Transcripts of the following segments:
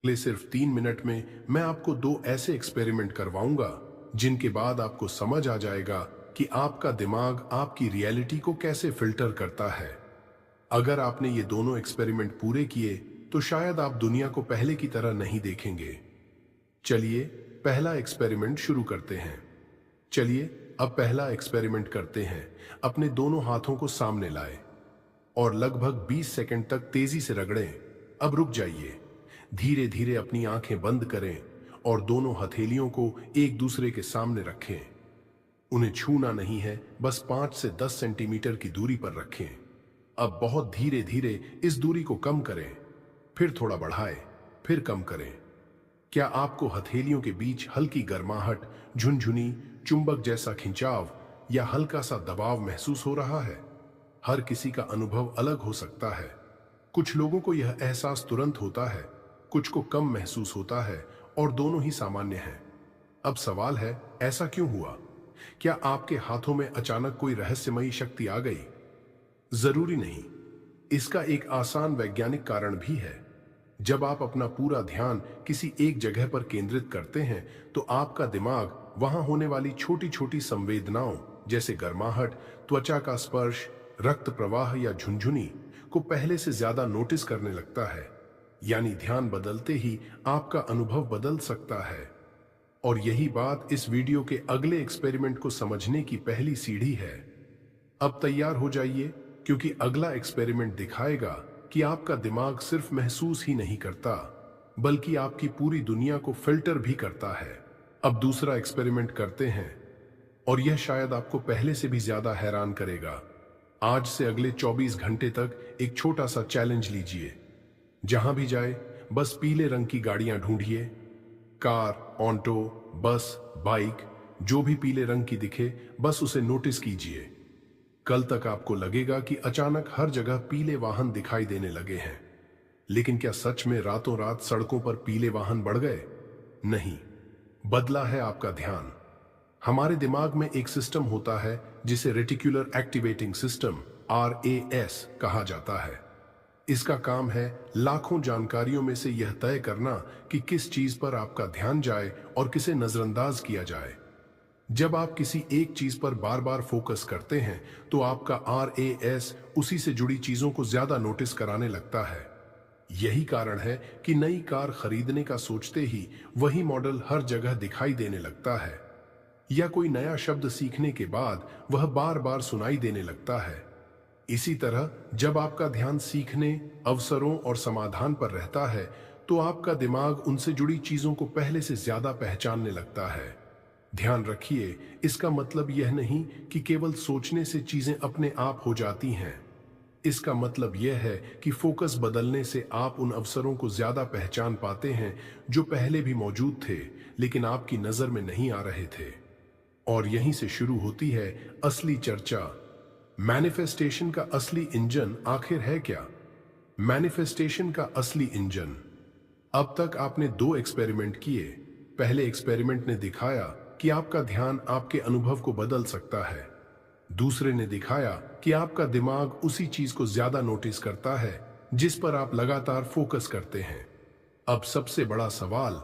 अगले सिर्फ 3 मिनट में मैं आपको 2 ऐसे एक्सपेरिमेंट करवाऊंगा जिनके बाद आपको समझ आ जाएगा कि आपका दिमाग आपकी रियलिटी को कैसे फिल्टर करता है। अगर आपने ये दोनों एक्सपेरिमेंट पूरे किए तो शायद आप दुनिया को पहले की तरह नहीं देखेंगे। चलिए पहला एक्सपेरिमेंट शुरू करते हैं। चलिए अब पहला एक्सपेरिमेंट करते हैं। अपने दोनों हाथों को सामने लाएं और लगभग 20 सेकंड तक तेजी से रगड़ें। अब रुक जाइए, धीरे धीरे अपनी आंखें बंद करें और दोनों हथेलियों को एक दूसरे के सामने रखें। उन्हें छूना नहीं है, बस 5 से 10 सेंटीमीटर की दूरी पर रखें। अब बहुत धीरे धीरे इस दूरी को कम करें, फिर थोड़ा बढ़ाएं, फिर कम करें। क्या आपको हथेलियों के बीच हल्की गर्माहट, झुनझुनी, चुंबक जैसा खिंचाव या हल्का सा दबाव महसूस हो रहा है? हर किसी का अनुभव अलग हो सकता है। कुछ लोगों को यह एहसास तुरंत होता है, कुछ को कम महसूस होता है और दोनों ही सामान्य हैं। अब सवाल है, ऐसा क्यों हुआ? क्या आपके हाथों में अचानक कोई रहस्यमयी शक्ति आ गई? जरूरी नहीं। इसका एक आसान वैज्ञानिक कारण भी है। जब आप अपना पूरा ध्यान किसी एक जगह पर केंद्रित करते हैं तो आपका दिमाग वहां होने वाली छोटी छोटी संवेदनाओं जैसे गर्माहट, त्वचा का स्पर्श, रक्त प्रवाह या झुनझुनी को पहले से ज्यादा नोटिस करने लगता है। यानी ध्यान बदलते ही आपका अनुभव बदल सकता है। और यही बात इस वीडियो के अगले एक्सपेरिमेंट को समझने की पहली सीढ़ी है। अब तैयार हो जाइए, क्योंकि अगला एक्सपेरिमेंट दिखाएगा कि आपका दिमाग सिर्फ महसूस ही नहीं करता, बल्कि आपकी पूरी दुनिया को फिल्टर भी करता है। अब दूसरा एक्सपेरिमेंट करते हैं, और यह शायद आपको पहले से भी ज्यादा हैरान करेगा। आज से अगले 24 घंटे तक एक छोटा सा चैलेंज लीजिए। जहां भी जाए बस पीले रंग की गाड़ियां ढूंढिए। कार, ऑटो, बस, बाइक, जो भी पीले रंग की दिखे बस उसे नोटिस कीजिए। कल तक आपको लगेगा कि अचानक हर जगह पीले वाहन दिखाई देने लगे हैं। लेकिन क्या सच में रातों रात सड़कों पर पीले वाहन बढ़ गए? नहीं, बदला है आपका ध्यान। हमारे दिमाग में एक सिस्टम होता है जिसे रेटिकुलर एक्टिवेटिंग सिस्टम RAS कहा जाता है। इसका काम है लाखों जानकारियों में से यह तय करना कि किस चीज पर आपका ध्यान जाए और किसे नजरअंदाज किया जाए। जब आप किसी एक चीज पर बार बार फोकस करते हैं तो आपका RAS उसी से जुड़ी चीजों को ज्यादा नोटिस कराने लगता है। यही कारण है कि नई कार खरीदने का सोचते ही वही मॉडल हर जगह दिखाई देने लगता है, या कोई नया शब्द सीखने के बाद वह बार बार सुनाई देने लगता है। इसी तरह जब आपका ध्यान सीखने, अवसरों और समाधान पर रहता है तो आपका दिमाग उनसे जुड़ी चीजों को पहले से ज्यादा पहचानने लगता है। ध्यान रखिए, इसका मतलब यह नहीं कि केवल सोचने से चीजें अपने आप हो जाती हैं। इसका मतलब यह है कि फोकस बदलने से आप उन अवसरों को ज्यादा पहचान पाते हैं जो पहले भी मौजूद थे लेकिन आपकी नजर में नहीं आ रहे थे। और यहीं से शुरू होती है असली चर्चा। मैनिफेस्टेशन का असली इंजन आखिर है क्या? मैनिफेस्टेशन का असली इंजन। अब तक आपने 2 एक्सपेरिमेंट किए। पहले एक्सपेरिमेंट ने दिखाया कि आपका ध्यान आपके अनुभव को बदल सकता है। दूसरे ने दिखाया कि आपका दिमाग उसी चीज को ज्यादा नोटिस करता है जिस पर आप लगातार फोकस करते हैं। अब सबसे बड़ा सवाल,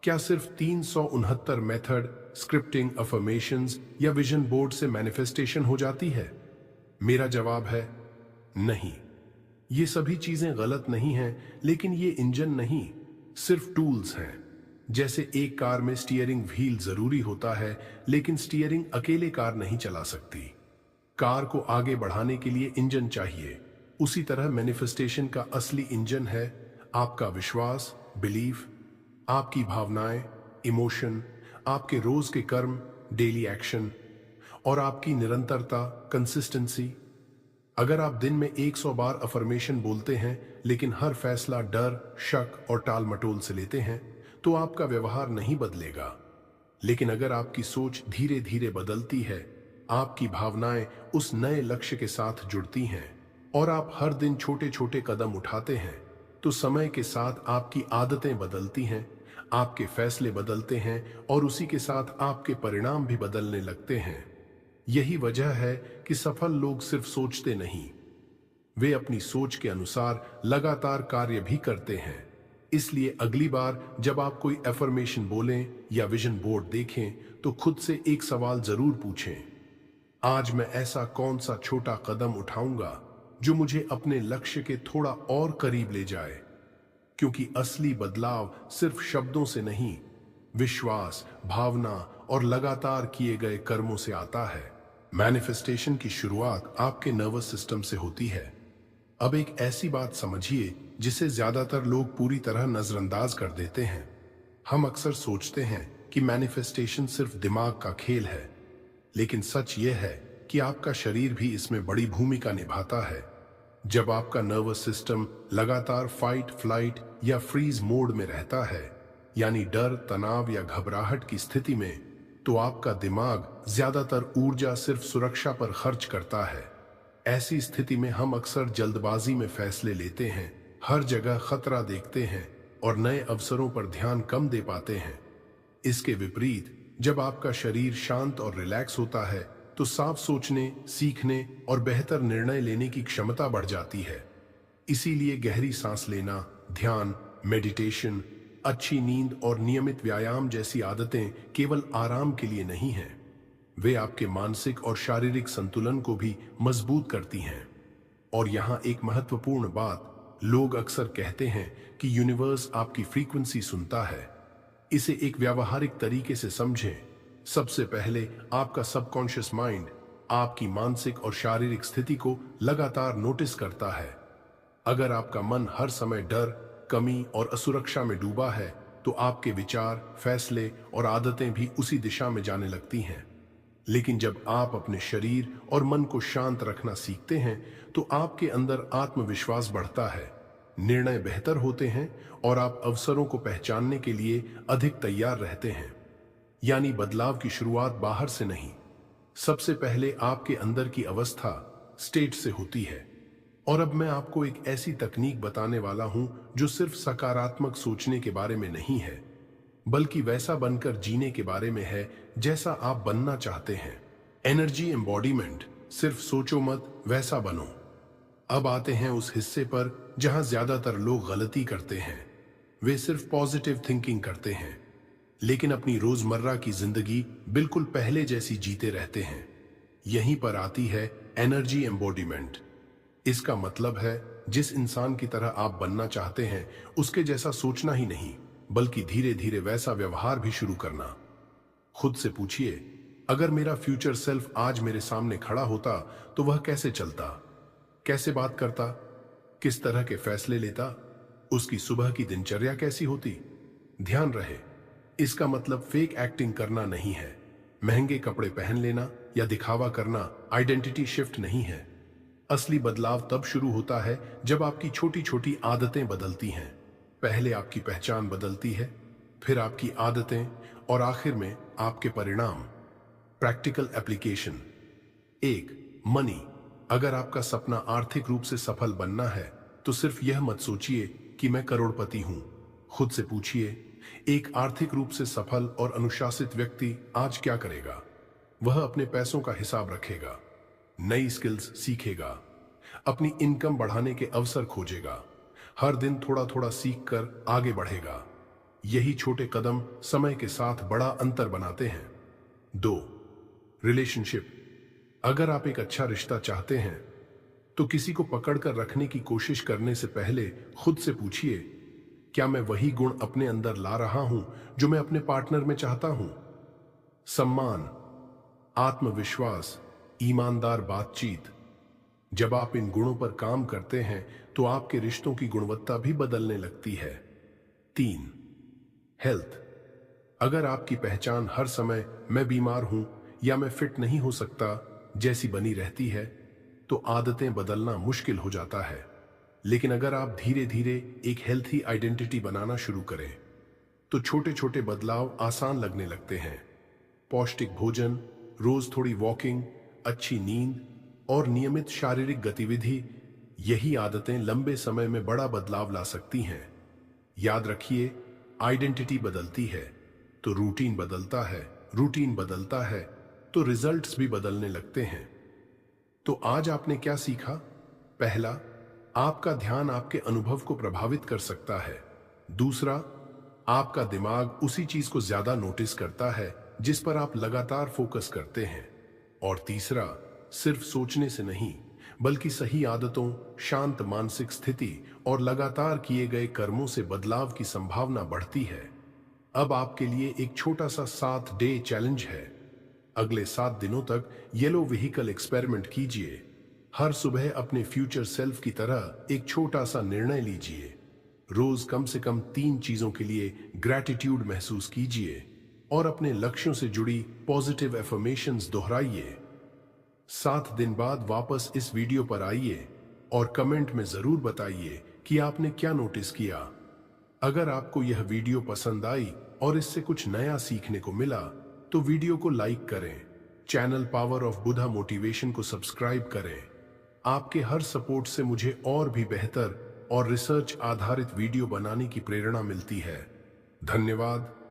क्या सिर्फ 369 मेथड, स्क्रिप्टिंग, अफर्मेशंस या विजन बोर्ड से मैनिफेस्टेशन हो जाती है? मेरा जवाब है नहीं। ये सभी चीजें गलत नहीं हैं, लेकिन ये इंजन नहीं, सिर्फ टूल्स हैं। जैसे एक कार में स्टीयरिंग व्हील जरूरी होता है, लेकिन स्टीयरिंग अकेले कार नहीं चला सकती। कार को आगे बढ़ाने के लिए इंजन चाहिए। उसी तरह मैनिफेस्टेशन का असली इंजन है आपका विश्वास, बिलीफ, आपकी भावनाएं, इमोशन, आपके रोज के कर्म, डेली एक्शन, और आपकी निरंतरता, कंसिस्टेंसी। अगर आप दिन में 100 बार अफर्मेशन बोलते हैं लेकिन हर फैसला डर, शक और टाल मटोल से लेते हैं तो आपका व्यवहार नहीं बदलेगा। लेकिन अगर आपकी सोच धीरे धीरे बदलती है, आपकी भावनाएं उस नए लक्ष्य के साथ जुड़ती हैं और आप हर दिन छोटे छोटे कदम उठाते हैं, तो समय के साथ आपकी आदतें बदलती हैं, आपके फैसले बदलते हैं और उसी के साथ आपके परिणाम भी बदलने लगते हैं। यही वजह है कि सफल लोग सिर्फ सोचते नहीं, वे अपनी सोच के अनुसार लगातार कार्य भी करते हैं। इसलिए अगली बार जब आप कोई एफर्मेशन बोलें या विजन बोर्ड देखें तो खुद से एक सवाल जरूर पूछें, आज मैं ऐसा कौन सा छोटा कदम उठाऊंगा जो मुझे अपने लक्ष्य के थोड़ा और करीब ले जाए। क्योंकि असली बदलाव सिर्फ शब्दों से नहीं, विश्वास, भावना और लगातार किए गए कर्मों से आता है। मैनिफेस्टेशन की शुरुआत आपके नर्वस सिस्टम से होती है। अब एक ऐसी बात समझिए जिसे ज्यादातर लोग पूरी तरह नजरअंदाज कर देते हैं। हम अक्सर सोचते हैं कि मैनिफेस्टेशन सिर्फ दिमाग का खेल है, लेकिन सच यह है कि आपका शरीर भी इसमें बड़ी भूमिका निभाता है। जब आपका नर्वस सिस्टम लगातार फाइट, फ्लाइट या फ्रीज मोड में रहता है, यानी डर, तनाव या घबराहट की स्थिति में, तो आपका दिमाग ज्यादातर ऊर्जा सिर्फ सुरक्षा पर खर्च करता है। ऐसी स्थिति में हम अक्सर जल्दबाजी में फैसले लेते हैं, हर जगह खतरा देखते हैं और नए अवसरों पर ध्यान कम दे पाते हैं। इसके विपरीत जब आपका शरीर शांत और रिलैक्स होता है तो साफ सोचने, सीखने और बेहतर निर्णय लेने की क्षमता बढ़ जाती है। इसीलिए गहरी सांस लेना, ध्यान, मेडिटेशन, अच्छी नींद और नियमित व्यायाम जैसी आदतें केवल आराम के लिए नहीं हैं, वे आपके मानसिक और शारीरिक संतुलन को भी मजबूत करती हैं। और यहाँ एक महत्वपूर्ण बात, लोग अक्सर कहते हैं कि यूनिवर्स आपकी फ्रीक्वेंसी सुनता है। इसे एक व्यावहारिक तरीके से समझें। सबसे पहले आपका सबकॉन्शियस माइंड आपकी मानसिक और शारीरिक स्थिति को लगातार नोटिस करता है। अगर आपका मन हर समय डर, कमी और असुरक्षा में डूबा है, तो आपके विचार, फैसले और आदतें भी उसी दिशा में जाने लगती हैं। लेकिन जब आप अपने शरीर और मन को शांत रखना सीखते हैं, तो आपके अंदर आत्मविश्वास बढ़ता है, निर्णय बेहतर होते हैं और आप अवसरों को पहचानने के लिए अधिक तैयार रहते हैं। यानी बदलाव की शुरुआत बाहर से नहीं, सबसे पहले आपके अंदर की अवस्था, स्टेट से होती है। और अब मैं आपको एक ऐसी तकनीक बताने वाला हूं जो सिर्फ सकारात्मक सोचने के बारे में नहीं है, बल्कि वैसा बनकर जीने के बारे में है जैसा आप बनना चाहते हैं। एनर्जी एम्बॉडीमेंट, सिर्फ सोचो मत, वैसा बनो। अब आते हैं उस हिस्से पर जहां ज्यादातर लोग गलती करते हैं। वे सिर्फ पॉजिटिव थिंकिंग करते हैं, लेकिन अपनी रोजमर्रा की जिंदगी बिल्कुल पहले जैसी जीते रहते हैं। यहीं पर आती है एनर्जी एम्बॉडीमेंट। इसका मतलब है जिस इंसान की तरह आप बनना चाहते हैं उसके जैसा सोचना ही नहीं, बल्कि धीरे धीरे वैसा व्यवहार भी शुरू करना। खुद से पूछिए, अगर मेरा फ्यूचर सेल्फ आज मेरे सामने खड़ा होता तो वह कैसे चलता, कैसे बात करता, किस तरह के फैसले लेता, उसकी सुबह की दिनचर्या कैसी होती। ध्यान रहे, इसका मतलब फेक एक्टिंग करना नहीं है, महंगे कपड़े पहन लेना या दिखावा करना आइडेंटिटी शिफ्ट नहीं है। असली बदलाव तब शुरू होता है जब आपकी छोटी छोटी आदतें बदलती हैं। पहले आपकी पहचान बदलती है, फिर आपकी आदतें और आखिर में आपके परिणाम। Practical application. 1. मनी। अगर आपका सपना आर्थिक रूप से सफल बनना है तो सिर्फ यह मत सोचिए कि मैं करोड़पति हूं। खुद से पूछिए, एक आर्थिक रूप से सफल और अनुशासित व्यक्ति आज क्या करेगा? वह अपने पैसों का हिसाब रखेगा, नई स्किल्स सीखेगा, अपनी इनकम बढ़ाने के अवसर खोजेगा, हर दिन थोड़ा थोड़ा सीखकर आगे बढ़ेगा। यही छोटे कदम समय के साथ बड़ा अंतर बनाते हैं। 2. रिलेशनशिप। अगर आप एक अच्छा रिश्ता चाहते हैं तो किसी को पकड़कर रखने की कोशिश करने से पहले खुद से पूछिए, क्या मैं वही गुण अपने अंदर ला रहा हूं जो मैं अपने पार्टनर में चाहता हूं? सम्मान, आत्मविश्वास, ईमानदार बातचीत। जब आप इन गुणों पर काम करते हैं तो आपके रिश्तों की गुणवत्ता भी बदलने लगती है। 3. हेल्थ। अगर आपकी पहचान हर समय मैं बीमार हूं या मैं फिट नहीं हो सकता जैसी बनी रहती है तो आदतें बदलना मुश्किल हो जाता है। लेकिन अगर आप धीरे धीरे एक हेल्थी आइडेंटिटी बनाना शुरू करें तो छोटे छोटे बदलाव आसान लगने लगते हैं। पौष्टिक भोजन, रोज थोड़ी वॉकिंग, अच्छी नींद और नियमित शारीरिक गतिविधि, यही आदतें लंबे समय में बड़ा बदलाव ला सकती हैं। याद रखिए, आइडेंटिटी बदलती है तो रूटीन बदलता है, रूटीन बदलता है तो रिजल्ट्स भी बदलने लगते हैं। तो आज आपने क्या सीखा? पहला, आपका ध्यान आपके अनुभव को प्रभावित कर सकता है। दूसरा, आपका दिमाग उसी चीज को ज्यादा नोटिस करता है जिस पर आप लगातार फोकस करते हैं। और तीसरा, सिर्फ सोचने से नहीं, बल्कि सही आदतों, शांत मानसिक स्थिति और लगातार किए गए कर्मों से बदलाव की संभावना बढ़ती है। अब आपके लिए एक छोटा सा 7 डे चैलेंज है। अगले 7 दिनों तक येलो व्हीकल एक्सपेरिमेंट कीजिए। हर सुबह अपने फ्यूचर सेल्फ की तरह एक छोटा सा निर्णय लीजिए। रोज कम से कम 3 चीजों के लिए ग्रैटिट्यूड महसूस कीजिए और अपने लक्ष्यों से जुड़ी पॉजिटिव एफर्मेशंस दोहराइए। 7 दिन बाद वापस इस वीडियो पर आइए और कमेंट में जरूर बताइए कि आपने क्या नोटिस किया। अगर आपको यह वीडियो पसंद आई और इससे कुछ नया सीखने को मिला, तो वीडियो को लाइक करें, channel power of Buddha motivation को सब्सक्राइब करें। आपके हर सपोर्ट से मुझे और भी बेहतर और रिसर्च आधारित वीडियो बनाने की प्रेरणा मिलती है। धन्यवाद।